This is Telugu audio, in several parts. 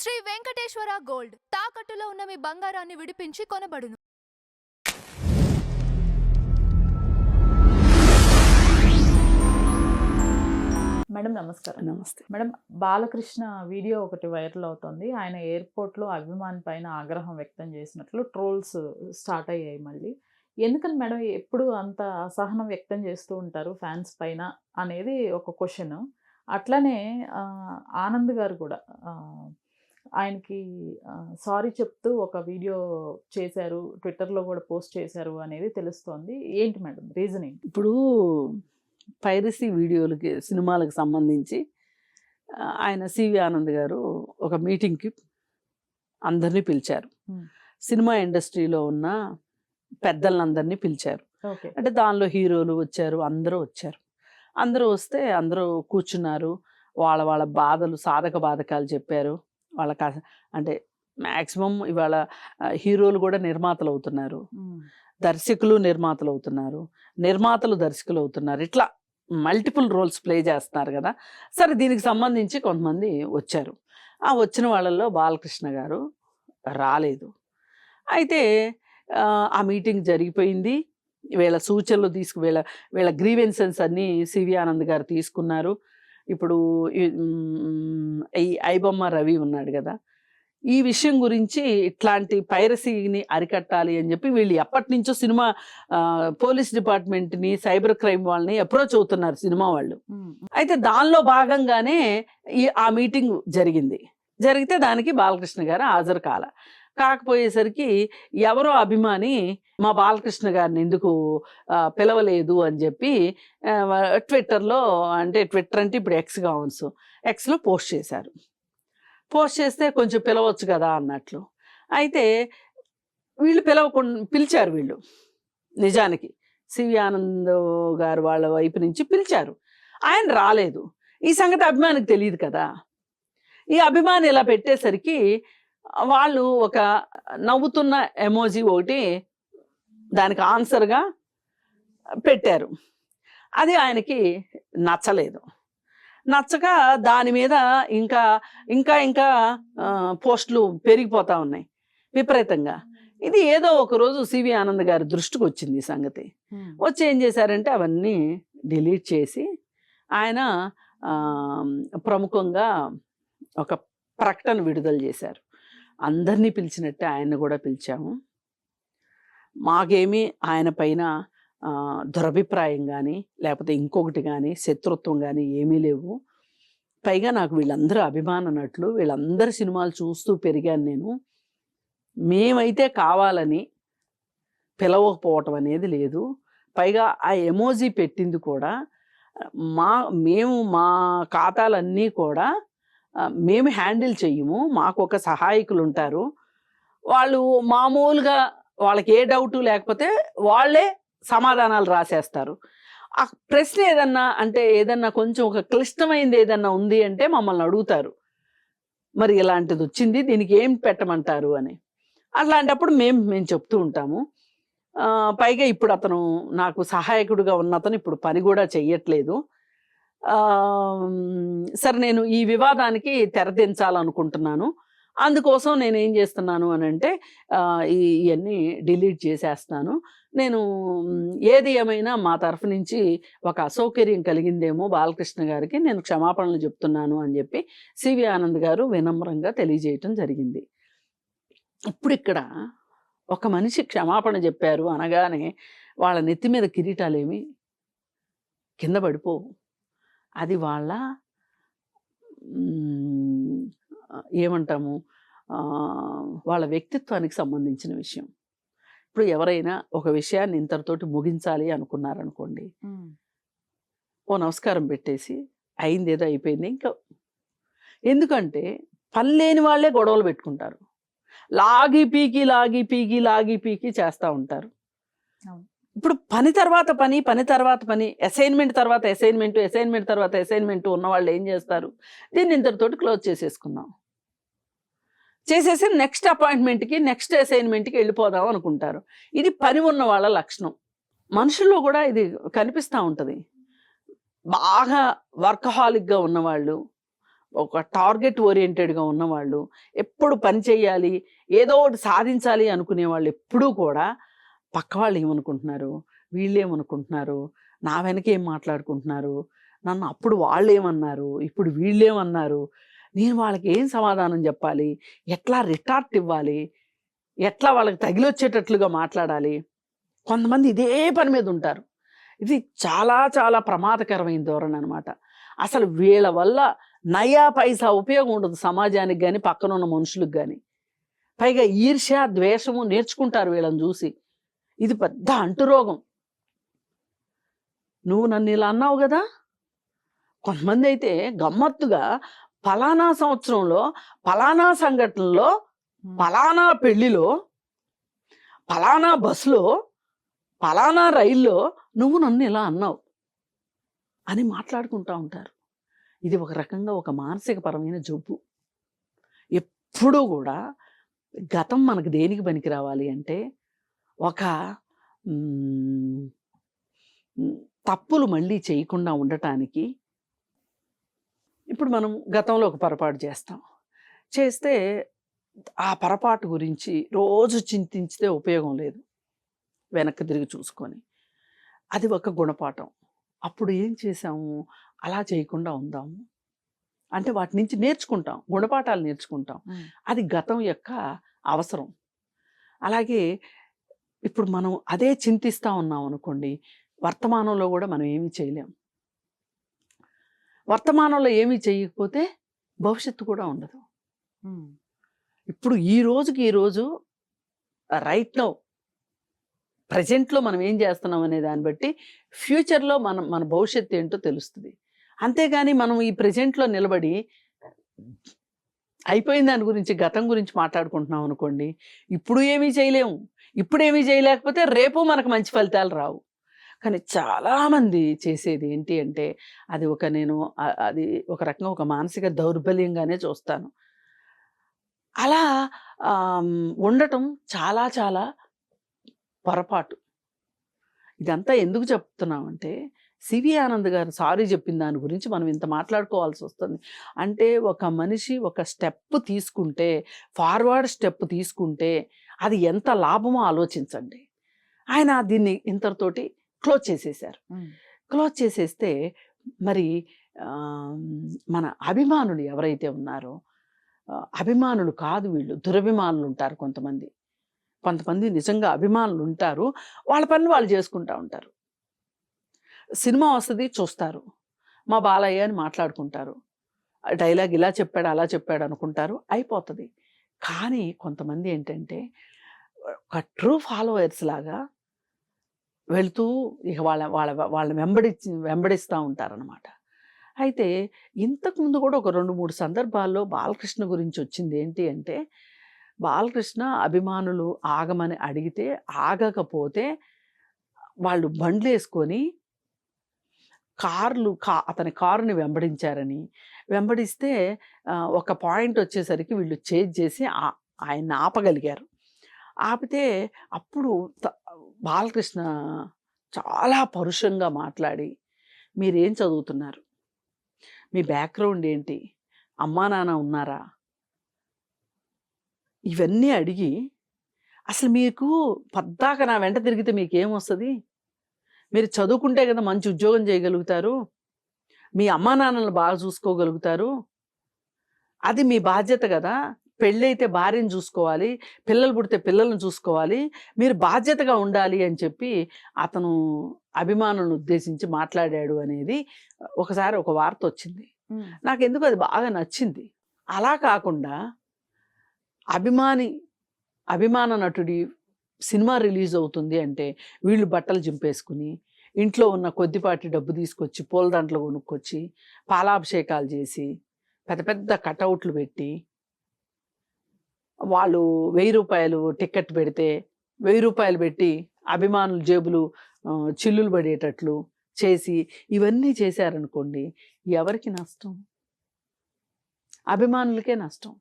శ్రీ వెంకటేశ్వర గోల్డ్ తాకట్టులో ఉన్న మీ బంగారాన్ని విడిపించి కొనబడును. మేడం నమస్కారం. నమస్తే మేడం, బాలకృష్ణ వీడియో ఒకటి వైరల్ అవుతుంది. ఆయన ఎయిర్పోర్ట్లో అభిమాని పైన ఆగ్రహం వ్యక్తం చేసినట్లు ట్రోల్స్ స్టార్ట్ అయ్యాయి మళ్ళీ. ఎందుకని మేడం ఎప్పుడు అంత అసహనం వ్యక్తం చేస్తూ ఉంటారు ఫ్యాన్స్ పైన అనేది ఒక క్వశ్చన్. అట్లనే ఆనంద్ గారు కూడా ఆయనకి సారీ చెప్తూ ఒక వీడియో చేశారు, ట్విట్టర్లో కూడా పోస్ట్ చేశారు అనేది తెలుస్తోంది. ఏంటి మేడం రీజనింగ్? ఇప్పుడు పైరసీ వీడియోలకి సినిమాలకు సంబంధించి ఆయన సివి ఆనంద్ గారు ఒక మీటింగ్కి అందరినీ పిలిచారు. సినిమా ఇండస్ట్రీలో ఉన్న పెద్దలందరినీ పిలిచారు. అంటే దానిలో హీరోలు వచ్చారు, అందరూ వచ్చారు. అందరూ వస్తే అందరూ కూర్చున్నారు, వాళ్ళ వాళ్ళ బాధలు సాధక బాధకాలు చెప్పారు. వాళ్ళకి అంటే మ్యాక్సిమం ఇవాళ హీరోలు కూడా నిర్మాతలు అవుతున్నారు, దర్శకులు నిర్మాతలు అవుతున్నారు, నిర్మాతలు దర్శకులు అవుతున్నారు, ఇట్లా మల్టిపుల్ రోల్స్ ప్లే చేస్తున్నారు కదా. సరే, దీనికి సంబంధించి కొంతమంది వచ్చారు. ఆ వచ్చిన వాళ్ళల్లో బాలకృష్ణ గారు రాలేదు. అయితే ఆ మీటింగ్ జరిగిపోయింది. వీళ్ళ సూచనలు వీళ్ళ గ్రీవెన్సెస్ అన్నీ సివి ఆనంద్ గారు తీసుకున్నారు. ఇప్పుడు ఈ ఐబొమ్మ రవి ఉన్నాడు కదా, ఈ విషయం గురించి ఇట్లాంటి పైరసీని అరికట్టాలి అని చెప్పి వీళ్ళు ఎప్పటి నుంచో సినిమా పోలీస్ డిపార్ట్మెంట్ని, సైబర్ క్రైమ్ వాళ్ళని అప్రోచ్ అవుతున్నారు సినిమా వాళ్ళు. అయితే దానిలో భాగంగానే ఆ మీటింగ్ జరిగితే దానికి బాలకృష్ణ గారు హాజరు కాకపోయేసరికి ఎవరో అభిమాని మా బాలకృష్ణ గారిని ఎందుకు పిలవలేదు అని చెప్పి ట్విట్టర్లో, అంటే ట్విట్టర్ అంటే ఇప్పుడు ఎక్స్లో పోస్ట్ చేశారు. పోస్ట్ చేస్తే కొంచెం పిలవచ్చు కదా అన్నట్లు. అయితే వీళ్ళు పిలిచారు. వీళ్ళు నిజానికి సివి ఆనంద్ గారు వాళ్ళ వైపు నుంచి పిలిచారు. ఆయన రాలేదు. ఈ సంగతి అభిమానికి తెలియదు కదా. ఈ అభిమాని ఇలా పెట్టేసరికి వాళ్ళు ఒక నవ్వుతున్న ఎమోజీ ఒకటి దానికి ఆన్సర్గా పెట్టారు. అది ఆయనకి నచ్చక దాని మీద ఇంకా పోస్టులు పెరిగిపోతా ఉన్నాయి విపరీతంగా. ఇది ఏదో ఒక రోజు సివి ఆనంద్ గారి దృష్టికి వచ్చింది ఈ సంగతి. వచ్చి ఏం చేశారంటే అవన్నీ డిలీట్ చేసి ఆయన ప్రముఖంగా ఒక ప్రకటన విడుదల చేశారు. అందరినీ పిలిచినట్టే ఆయన్ని కూడా పిలిచాము. మాకేమీ ఆయన పైన దురభిప్రాయం కానీ లేకపోతే ఇంకొకటి కానీ శత్రుత్వం కానీ ఏమీ లేవు. పైగా నాకు వీళ్ళందరూ అభిమాన నటులు, వీళ్ళందరి సినిమాలు చూస్తూ పెరిగాను నేను. మేమైతే కావాలని పిలవకపోవటం అనేది లేదు. పైగా ఆ ఎమోజీ పెట్టింది కూడా మేము మా ఖాతాలన్నీ కూడా మేము హ్యాండిల్ చెయ్యము. మాకు ఒక సహాయకులు ఉంటారు. వాళ్ళు మామూలుగా వాళ్ళకి ఏ డౌటు లేకపోతే వాళ్ళే సమాధానాలు రాసేస్తారు. ఆ ప్రశ్న ఏదన్నా కొంచెం ఒక క్లిష్టమైంది ఏదన్నా ఉంది అంటే మమ్మల్ని అడుగుతారు, మరి ఇలాంటిది వచ్చింది, దీనికి ఏం పెట్టమంటారు అని. అట్లాంటప్పుడు మేము చెప్తూ ఉంటాము. పైగా ఇప్పుడు అతను నాకు సహాయకుడిగా ఉన్న అతను ఇప్పుడు పని కూడా చెయ్యట్లేదు. సరే, నేను ఈ వివాదానికి తెరదించాలనుకుంటున్నాను. అందుకోసం నేను ఏం చేస్తున్నాను అని అంటే ఇవన్నీ డిలీట్ చేసేస్తాను. నేను ఏది ఏమైనా మా తరఫు నుంచి ఒక అసౌకర్యం కలిగిందేమో బాలకృష్ణ గారికి, నేను క్షమాపణలు చెప్తున్నాను అని చెప్పి సివి ఆనంద్ గారు వినమ్రంగా తెలియజేయటం జరిగింది. ఇప్పుడు ఇక్కడ ఒక మనిషి క్షమాపణ చెప్పారు అనగానే వాళ్ళ నెత్తి మీద కిరీటాలేమి కింద పడిపోవు. అది వాళ్ళ ఏమంటాము వాళ్ళ వ్యక్తిత్వానికి సంబంధించిన విషయం. ఇప్పుడు ఎవరైనా ఒక విషయాన్ని ఇంతటితోటి ముగించాలి అనుకున్నారనుకోండి, ఓ నమస్కారం పెట్టేసి అయింది ఏదో అయిపోయింది ఇంకా. ఎందుకంటే పని లేని వాళ్ళే గొడవలు పెట్టుకుంటారు, లాగి పీకి చేస్తూ ఉంటారు. ఇప్పుడు పని తర్వాత పని, అసైన్మెంట్ తర్వాత అసైన్మెంట్ ఉన్న వాళ్ళు ఏం చేస్తారు, దీన్ని ఇంతటితోటి క్లోజ్ చేసేసి నెక్స్ట్ అపాయింట్మెంట్కి, నెక్స్ట్ అసైన్మెంట్కి వెళ్ళిపోదాం అనుకుంటారు. ఇది పని ఉన్న వాళ్ళ లక్షణం. మనుషుల్లో కూడా ఇది కనిపిస్తూ ఉంటుంది. బాగా వర్కహాలిక్గా ఉన్నవాళ్ళు, ఒక టార్గెట్ ఓరియంటెడ్గా ఉన్నవాళ్ళు, ఎప్పుడు పని చేయాలి, ఏదో ఒకటి సాధించాలి అనుకునే వాళ్ళు ఎప్పుడూ కూడా పక్క వాళ్ళు ఏమనుకుంటున్నారు, వీళ్ళేమనుకుంటున్నారు, నా వెనక ఏం మాట్లాడుకుంటున్నారు, నన్ను అప్పుడు వాళ్ళు ఏమన్నారు, ఇప్పుడు వీళ్ళేమన్నారు, నేను వాళ్ళకి ఏం సమాధానం చెప్పాలి, ఎట్లా రిటార్ట్ ఇవ్వాలి, ఎట్లా వాళ్ళకి తగిలొచ్చేటట్లుగా మాట్లాడాలి. కొంతమంది ఇదే పని మీద ఉంటారు. ఇది చాలా చాలా ప్రమాదకరమైన ధోరణి అనమాట. అసలు వీళ్ళ వల్ల నయా పైసా ఉపయోగం ఉండదు సమాజానికి కానీ పక్కన ఉన్న మనుషులకు కానీ. పైగా ఈర్ష్య ద్వేషము నేర్చుకుంటారు వీళ్ళని చూసి. ఇది పెద్ద అంటురోగం. నువ్వు నన్ను ఇలా అన్నావు కదా. కొంతమంది అయితే గమ్మత్తుగా ఫలానా సంవత్సరంలో ఫలానా సంఘటనలో ఫలానా పెళ్లిలో ఫలానా బస్సులో ఫలానా రైల్లో నువ్వు నన్ను ఇలా అన్నావు అని మాట్లాడుకుంటూ ఉంటారు. ఇది ఒక రకంగా ఒక మానసికపరమైన జబ్బు. ఎప్పుడూ కూడా గతం మనకు దేనికి పనికి రావాలి అంటే ఒక తప్పులు మళ్ళీ చేయకుండా ఉండటానికి. ఇప్పుడు మనం గతంలో ఒక పొరపాటు చేస్తే ఆ పొరపాటు గురించి రోజు చింతించితే ఉపయోగం లేదు. వెనక్కి తిరిగి చూసుకొని అది ఒక గుణపాఠం. అప్పుడు ఏం చేసాము, అలా చేయకుండా ఉందాము అంటే వాటి నుంచి నేర్చుకుంటాం, గుణపాఠాలు నేర్చుకుంటాం. అది గతం యొక్క అవసరం. అలాగే ఇప్పుడు మనం అదే చింతిస్తూ ఉన్నాం అనుకోండి, వర్తమానంలో కూడా మనం ఏమీ చేయలేం. వర్తమానంలో ఏమీ చేయకపోతే భవిష్యత్తు కూడా ఉండదు. ఇప్పుడు ఈ రోజుకి ఈరోజు రైట్ నౌ ప్రజెంట్లో మనం ఏం చేస్తున్నాం అనే దాన్ని బట్టి ఫ్యూచర్లో మన భవిష్యత్తు ఏంటో తెలుస్తుంది. అంతేగాని మనం ఈ ప్రజెంట్లో నిలబడి అయిపోయిన దాని గురించి గతం గురించి మాట్లాడుకుంటున్నాం అనుకోండి, ఇప్పుడు ఏమీ చేయలేము. ఇప్పుడు ఏమీ చేయలేకపోతే రేపు మనకు మంచి ఫలితాలు రావు. కానీ చాలామంది చేసేది ఏంటి అంటే అది ఒక రకంగా ఒక మానసిక దౌర్బల్యంగానే చూస్తాను. అలా ఉండటం చాలా చాలా పొరపాటు. ఇదంతా ఎందుకు చెప్తున్నామంటే సివి ఆనంద్ గారు సారీ చెప్పిన దాని గురించి మనం ఇంత మాట్లాడుకోవాల్సి వస్తుంది. అంటే ఒక మనిషి ఒక స్టెప్ తీసుకుంటే, ఫార్వర్డ్ స్టెప్ తీసుకుంటే అది ఎంత లాభమో ఆలోచించండి. ఆయన దీన్ని ఇంతటితోటి క్లోజ్ చేసేసారు. క్లోజ్ చేసేస్తే మరి మన అభిమానులు ఎవరైతే ఉన్నారో, అభిమానులు కాదు వీళ్ళు, దురభిమానులు ఉంటారు కొంతమంది నిజంగా అభిమానులు ఉంటారు. వాళ్ళ పనులు వాళ్ళు చేసుకుంటూ ఉంటారు. సినిమా వస్తుంది చూస్తారు, మా బాలయ్య అని మాట్లాడుకుంటారు, డైలాగ్ ఇలా చెప్పాడు అలా చెప్పాడు అనుకుంటారు, అయిపోతుంది. కానీ కొంతమంది ఏంటంటే ఒక ట్రూ ఫాలోవర్స్ లాగా వెళ్తూ ఇక వాళ్ళని వెంబడిస్తూ ఉంటారనమాట. అయితే ఇంతకుముందు కూడా ఒక 2-3 సందర్భాల్లో బాలకృష్ణ గురించి వచ్చింది ఏంటి అంటే, బాలకృష్ణ అభిమానులు ఆగమని అడిగితే ఆగకపోతే వాళ్ళు బండ్లు వేసుకొని అతని కారుని వెంబడిస్తే ఒక పాయింట్ వచ్చేసరికి వీళ్ళు చేజ్ చేసి ఆయన్ని ఆపగలిగారు. ఆపితే అప్పుడు బాలకృష్ణ చాలా పరుషంగా మాట్లాడి, మీరేం చదువుతున్నారు, మీ బ్యాక్గ్రౌండ్ ఏంటి, అమ్మా నాన్న ఉన్నారా, ఇవన్నీ అడిగి, అసలు మీకు పద్దాక నా వెంట తిరిగితే మీకేమొస్తుంది, మీరు చదువుకుంటే కదా మంచి ఉద్యోగం చేయగలుగుతారు, మీ అమ్మా నాన్నలను బాగా చూసుకోగలుగుతారు, అది మీ బాధ్యత కదా, పెళ్ళైతే భార్యను చూసుకోవాలి, పిల్లలు పుడితే పిల్లలను చూసుకోవాలి, మీరు బాధ్యతగా ఉండాలి అని చెప్పి అతను అభిమానులను ఉద్దేశించి మాట్లాడాడు అనేది ఒకసారి ఒక వార్త వచ్చింది. నాకెందుకు అది బాగా నచ్చింది. అలా కాకుండా అభిమాన నటుడి సినిమా రిలీజ్ అవుతుంది అంటే వీళ్ళు బట్టలు చింపేసుకుని ఇంట్లో ఉన్న కొద్దిపాటి డబ్బు తీసుకొచ్చి పూలదండలు కొనుక్కొచ్చి పాలాభిషేకాలు చేసి పెద్ద పెద్ద కటౌట్లు పెట్టి, వాళ్ళు 1000 రూపాయలు టికెట్ పెడితే 1000 రూపాయలు పెట్టి అభిమానుల జేబులు చిల్లులు పడేటట్లు చేసి ఇవన్నీ చేశారనుకోండి, ఎవరికి నష్టం? అభిమానులకే నష్టం.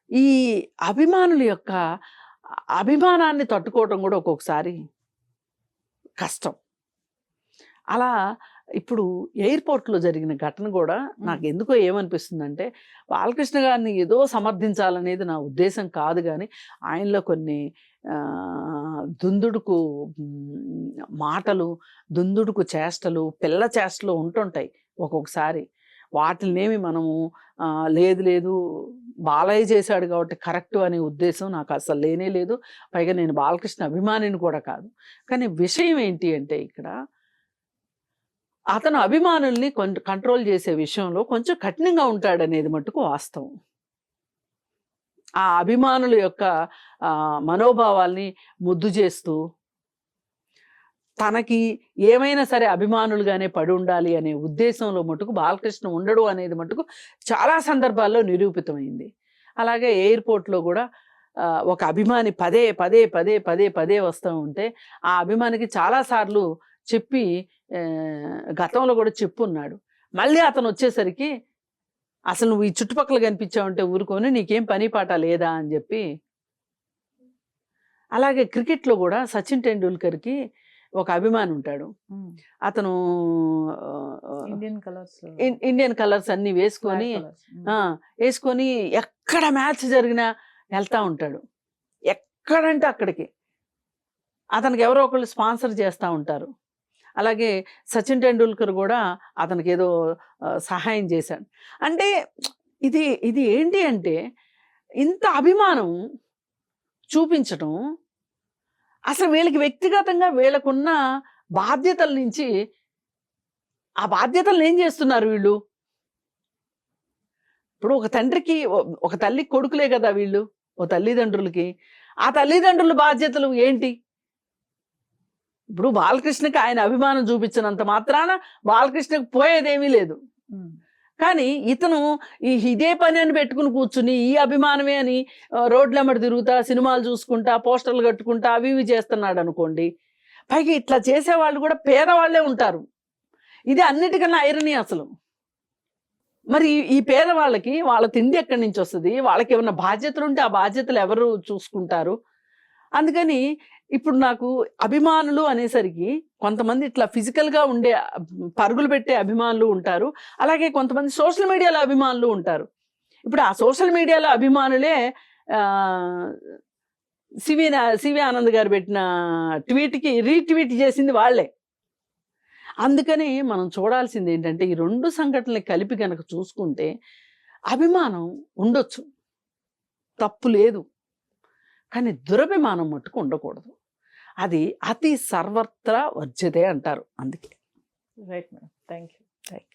ఈ అభిమానుల యొక్క అభిమానాన్ని తట్టుకోవటం కూడా ఒక్కొక్కసారి కష్టం. అలా ఇప్పుడు ఎయిర్పోర్ట్లో జరిగిన ఘటన కూడా నాకు ఎందుకో ఏమనిపిస్తుందంటే బాలకృష్ణ గారిని ఏదో సమర్థించాలనేది నా ఉద్దేశం కాదు, కానీ ఆయనలో కొన్ని దుందుడుకు మాటలు, దుందుడుకు చేష్టలు, పిల్ల చేష్టలు ఉంటుంటాయి ఒక్కొక్కసారి. వాటినేమి మనము లేదు లేదు బాలయ్య చేశాడు కాబట్టి కరెక్ట్ అనే ఉద్దేశం నాకు అసలు లేనే లేదు. పైగా నేను బాలకృష్ణ అభిమానిని కూడా కాదు. కానీ విషయం ఏంటి అంటే ఇక్కడ అతను అభిమానుల్ని కంట్రోల్ చేసే విషయంలో కొంచెం కఠినంగా ఉంటాడనేది మట్టుకు వాస్తవం. ఆ అభిమానుల యొక్క మనోభావాల్ని ముద్దు చేస్తూ తనకి ఏమైనా సరే అభిమానులుగానే పడి ఉండాలి అనే ఉద్దేశంలో మటుకు బాలకృష్ణ ఉండడు అనేది మటుకు చాలా సందర్భాల్లో నిరూపితమైంది. అలాగే ఎయిర్పోర్ట్లో కూడా ఒక అభిమాని పదే పదే పదే పదే పదే వస్తూ ఉంటే ఆ అభిమానికి చాలాసార్లు చెప్పి గతంలో కూడా చెప్పున్నాడు. మళ్ళీ అతను వచ్చేసరికి అసలు నువ్వు ఈ చుట్టుపక్కల కనిపించావంటే ఊరుకొని నీకేం పని పాట లేదా అని చెప్పి. అలాగే క్రికెట్లో కూడా సచిన్ టెండూల్కర్కి ఒక అభిమాని ఉంటాడు. అతను ఇండియన్ కలర్స్ అన్ని వేసుకొని ఎక్కడ మ్యాచ్ జరిగినా వెళ్తా ఉంటాడు. ఎక్కడంటే అక్కడికి అతనికి ఎవరో ఒకళ్ళు స్పాన్సర్ చేస్తూ ఉంటారు. అలాగే సచిన్ టెండూల్కర్ కూడా అతనికి ఏదో సహాయం చేశాడు. అంటే ఇది ఏంటి అంటే ఇంత అభిమానం చూపించటం, అసలు వీళ్ళకి వ్యక్తిగతంగా వీళ్ళకున్న బాధ్యతల నుంచి ఆ బాధ్యతలను ఏం చేస్తున్నారు వీళ్ళు? ఇప్పుడు ఒక తండ్రికి ఒక తల్లికి కొడుకులే కదా వీళ్ళు, ఓ తల్లిదండ్రులకి. ఆ తల్లిదండ్రుల బాధ్యతలు ఏంటి? ఇప్పుడు బాలకృష్ణకి ఆయన అభిమానం చూపించినంత మాత్రాన బాలకృష్ణకి పోయేదేమీ లేదు. కానీ ఇతను ఇదే పని అని పెట్టుకుని కూర్చుని ఈ అభిమానమే అని రోడ్లెమ్మడి తిరుగుతా, సినిమాలు చూసుకుంటా, పోస్టర్లు కట్టుకుంటా అవి ఇవి చేస్తున్నాడు అనుకోండి. పైగా ఇట్లా చేసేవాళ్ళు కూడా పేదవాళ్లే ఉంటారు. ఇది అన్నిటికన్నా ఐరనీ అసలు. మరి ఈ పేదవాళ్ళకి వాళ్ళ తిండి ఎక్కడి నుంచి వస్తుంది? వాళ్ళకి ఏమన్నా బాధ్యతలు ఉంటే ఆ బాధ్యతలు ఎవరు చూసుకుంటారు? అందుకని ఇప్పుడు నాకు అభిమానులు అనేసరికి కొంతమంది ఇట్లా ఫిజికల్గా ఉండే పరుగులు పెట్టే అభిమానులు ఉంటారు. అలాగే కొంతమంది సోషల్ మీడియాలో అభిమానులు ఉంటారు. ఇప్పుడు ఆ సోషల్ మీడియాలో అభిమానులే సివి ఆనంద్ గారు పెట్టిన ట్వీట్కి రీట్వీట్ చేసింది వాళ్ళే. అందుకని మనం చూడాల్సింది ఏంటంటే ఈ రెండు సంఘటనలు కలిపి కనుక చూసుకుంటే అభిమానం ఉండొచ్చు, తప్పు లేదు. కానీ దురభిమానం మట్టుకు ఉండకూడదు. అది అతి సర్వత్రా వర్జ్యతే అంటారు. అందుకే రైట్ మేడం, థ్యాంక్ యూ.